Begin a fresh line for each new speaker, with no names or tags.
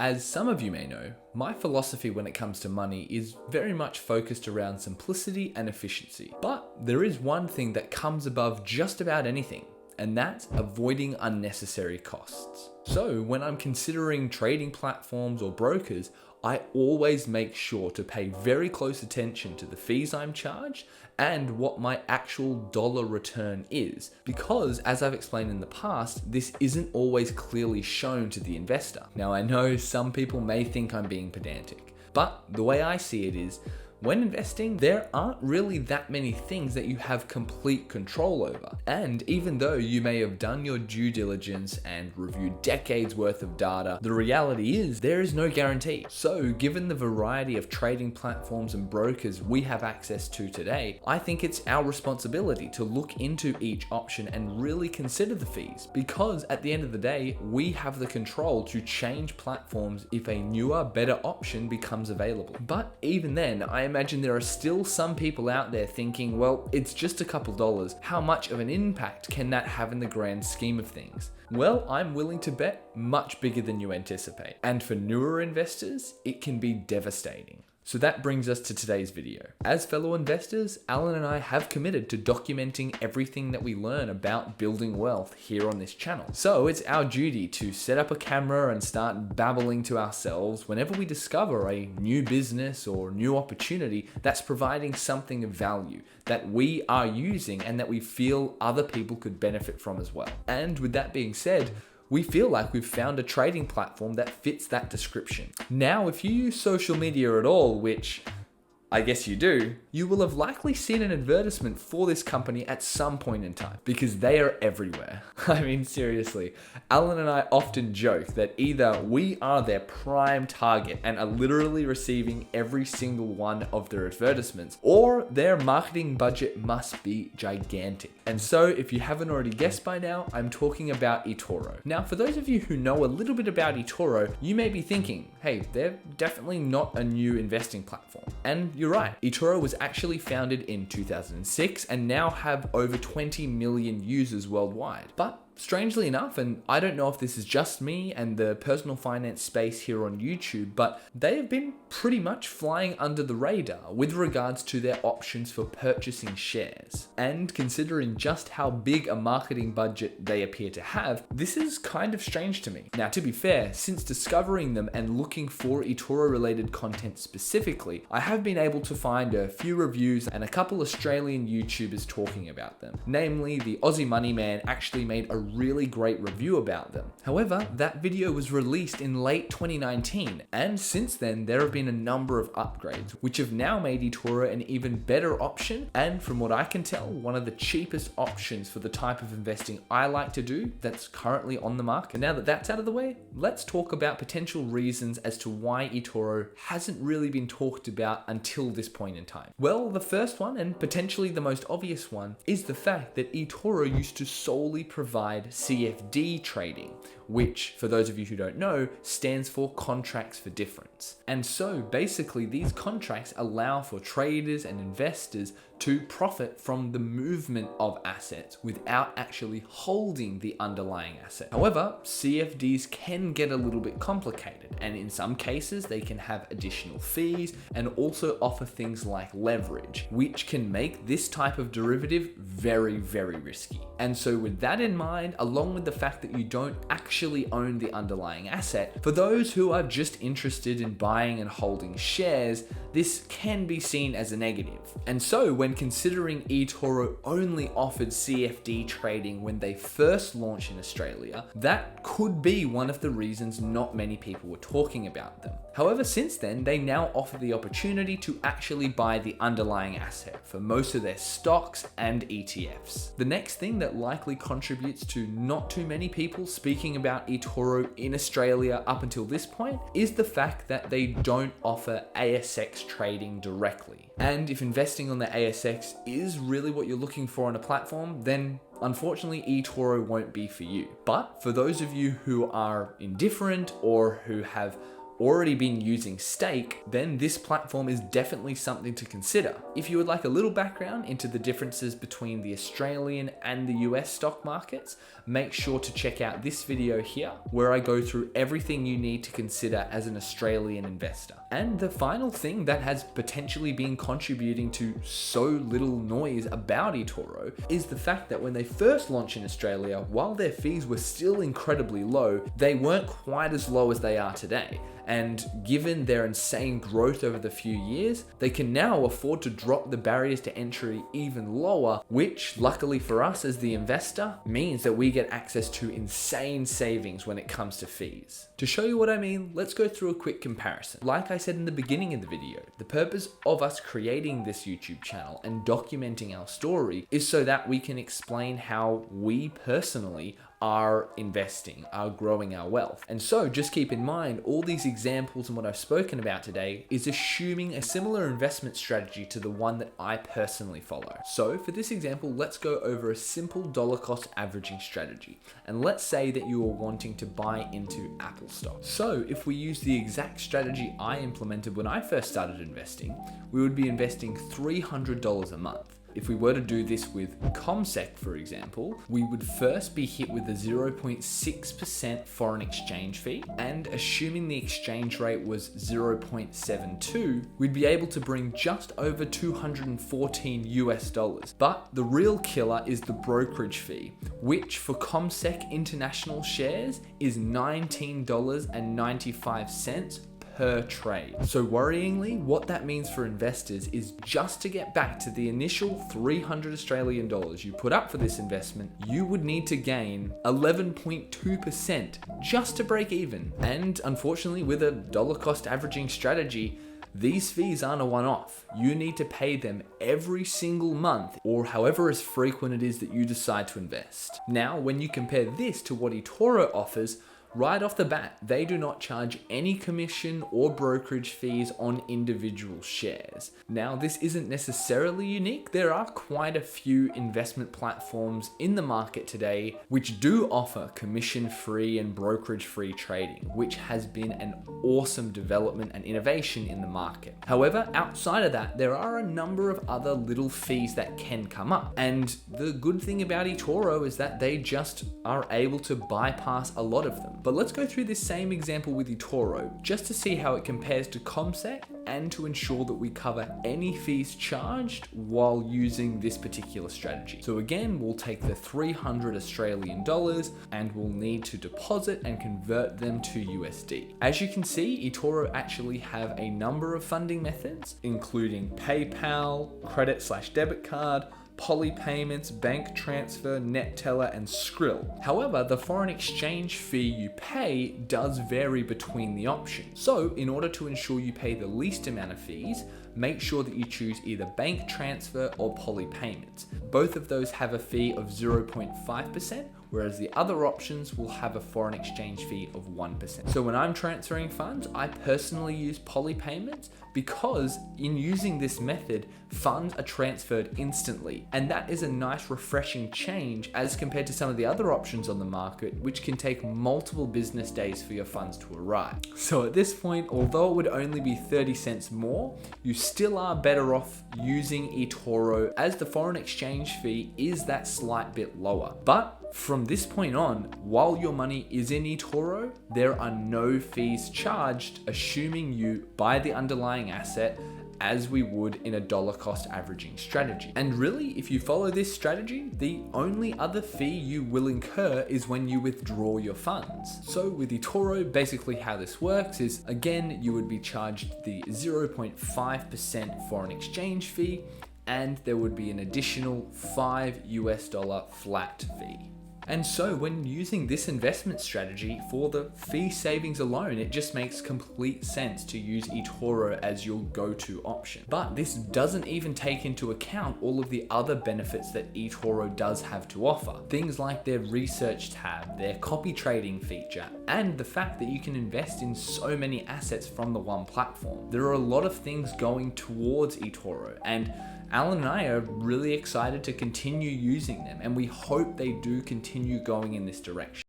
As some of you may know, my philosophy when it comes to money is very much focused around simplicity and efficiency. But there is one thing that comes above just about anything, and that's avoiding unnecessary costs. So when I'm considering trading platforms or brokers, I always make sure to pay very close attention to the fees I'm charged and what my actual dollar return is. Because as I've explained in the past, this isn't always clearly shown to the investor. Now I know some people may think I'm being pedantic, but the way I see it is, when investing, there aren't really that many things that you have complete control over. And even though you may have done your due diligence and reviewed decades worth of data, the reality is there is no guarantee. So given the variety of trading platforms and brokers we have access to today, I think it's our responsibility to look into each option and really consider the fees, because at the end of the day, we have the control to change platforms if a newer, better option becomes available. But even then, I imagine there are still some people out there thinking, well, it's just a couple dollars. How much of an impact can that have in the grand scheme of things? Well, I'm willing to bet much bigger than you anticipate. And for newer investors, it can be devastating. So that brings us to today's video. As fellow investors, Alan and I have committed to documenting everything that we learn about building wealth here on this channel. So it's our duty to set up a camera and start babbling to ourselves whenever we discover a new business or new opportunity that's providing something of value that we are using and that we feel other people could benefit from as well. And with that being said, we feel like we've found a trading platform that fits that description. Now, if you use social media at all, which I guess you do, you will have likely seen an advertisement for this company at some point in time, because they are everywhere. I mean, seriously, Alan and I often joke that either we are their prime target and are literally receiving every single one of their advertisements, or their marketing budget must be gigantic. And so if you haven't already guessed by now, I'm talking about eToro. Now, for those of you who know a little bit about eToro, you may be thinking, hey, they're definitely not a new investing platform. And you're right, eToro was actually founded in 2006 and now have over 20 million users worldwide. But strangely enough, and I don't know if this is just me and the personal finance space here on YouTube, but they have been pretty much flying under the radar with regards to their options for purchasing shares. And considering just how big a marketing budget they appear to have, this is kind of strange to me. Now, to be fair, since discovering them and looking for eToro related content specifically, I have been able to find a few reviews and a couple Australian YouTubers talking about them. Namely, the Aussie Money Man actually made a really great review about them. However, that video was released in late 2019, and since then there have been a number of upgrades, which have now made eToro an even better option, and from what I can tell, one of the cheapest options for the type of investing I like to do that's currently on the market. Now that that's out of the way, let's talk about potential reasons as to why eToro hasn't really been talked about until this point in time. Well, the first one, and potentially the most obvious one, is the fact that eToro used to solely provide CFD trading, which, for those of you who don't know, stands for contracts for difference. And so basically these contracts allow for traders and investors to profit from the movement of assets without actually holding the underlying asset. However, CFDs can get a little bit complicated, and in some cases they can have additional fees and also offer things like leverage, which can make this type of derivative very, very risky. And so with that in mind, along with the fact that you don't actually own the underlying asset, for those who are just interested in buying and holding shares, this can be seen as a negative. And so when considering eToro only offered CFD trading when they first launched in Australia, that could be one of the reasons not many people were talking about them. However, since then, they now offer the opportunity to actually buy the underlying asset for most of their stocks and ETFs. The next thing that likely contributes to not too many people speaking about eToro in Australia up until this point is the fact that they don't offer ASX trading directly. And if investing on the ASX is really what you're looking for on a platform, then unfortunately eToro won't be for you. But for those of you who are indifferent or who have already been using stake, then this platform is definitely something to consider. If you would like a little background into the differences between the Australian and the US stock markets, make sure to check out this video here, where I go through everything you need to consider as an Australian investor. And the final thing that has potentially been contributing to so little noise about eToro is the fact that when they first launched in Australia, while their fees were still incredibly low, they weren't quite as low as they are today. And given their insane growth over the few years, they can now afford to drop the barriers to entry even lower, which luckily for us as the investor means that we get access to insane savings when it comes to fees. To show you what I mean, let's go through a quick comparison. Like I said in the beginning of the video, the purpose of us creating this YouTube channel and documenting our story is so that we can explain how we personally are investing, are growing our wealth. And so just keep in mind, all these examples and what I've spoken about today is assuming a similar investment strategy to the one that I personally follow. So for this example, let's go over a simple dollar cost averaging strategy. And let's say that you are wanting to buy into Apple stock. So if we use the exact strategy I implemented when I first started investing, we would be investing $300 a month. If we were to do this with CommSec, for example, we would first be hit with a 0.6% foreign exchange fee, and assuming the exchange rate was 0.72, we'd be able to bring just over $214 US. But the real killer is the brokerage fee, which for CommSec international shares is $19.95 per trade. So worryingly, what that means for investors is just to get back to the initial 300 Australian dollars you put up for this investment, you would need to gain 11.2% just to break even. And unfortunately, with a dollar cost averaging strategy, these fees aren't a one-off. You need to pay them every single month, or however as frequent it is that you decide to invest. Now, when you compare this to what eToro offers, right off the bat, they do not charge any commission or brokerage fees on individual shares. Now, this isn't necessarily unique. There are quite a few investment platforms in the market today which do offer commission-free and brokerage-free trading, which has been an awesome development and innovation in the market. However, outside of that, there are a number of other little fees that can come up. And the good thing about eToro is that they just are able to bypass a lot of them. But let's go through this same example with eToro just to see how it compares to CommSec and to ensure that we cover any fees charged while using this particular strategy. So again, we'll take the 300 Australian dollars and we'll need to deposit and convert them to USD. As you can see, eToro actually have a number of funding methods, including PayPal, credit/debit card, poly payments, bank transfer, NetTeller, and Skrill. However, the foreign exchange fee you pay does vary between the options. So in order to ensure you pay the least amount of fees, make sure that you choose either bank transfer or poly payments. Both of those have a fee of 0.5%, whereas the other options will have a foreign exchange fee of 1%. So when I'm transferring funds, I personally use poly payments because in using this method, funds are transferred instantly. And that is a nice refreshing change as compared to some of the other options on the market, which can take multiple business days for your funds to arrive. So at this point, although it would only be 30 cents more, you still are better off using eToro as the foreign exchange fee is that slight bit lower. But from this point on, while your money is in eToro, there are no fees charged, assuming you buy the underlying asset as we would in a dollar cost averaging strategy. And really, if you follow this strategy, the only other fee you will incur is when you withdraw your funds. So with eToro, basically how this works is, again, you would be charged the 0.5% foreign exchange fee, and there would be an additional $5 flat fee. And so when using this investment strategy for the fee savings alone, it just makes complete sense to use eToro as your go-to option. But this doesn't even take into account all of the other benefits that eToro does have to offer. Things like their research tab, their copy trading feature, and the fact that you can invest in so many assets from the one platform. There are a lot of things going towards eToro, and Alan and I are really excited to continue using them, and we hope they do continue going in this direction.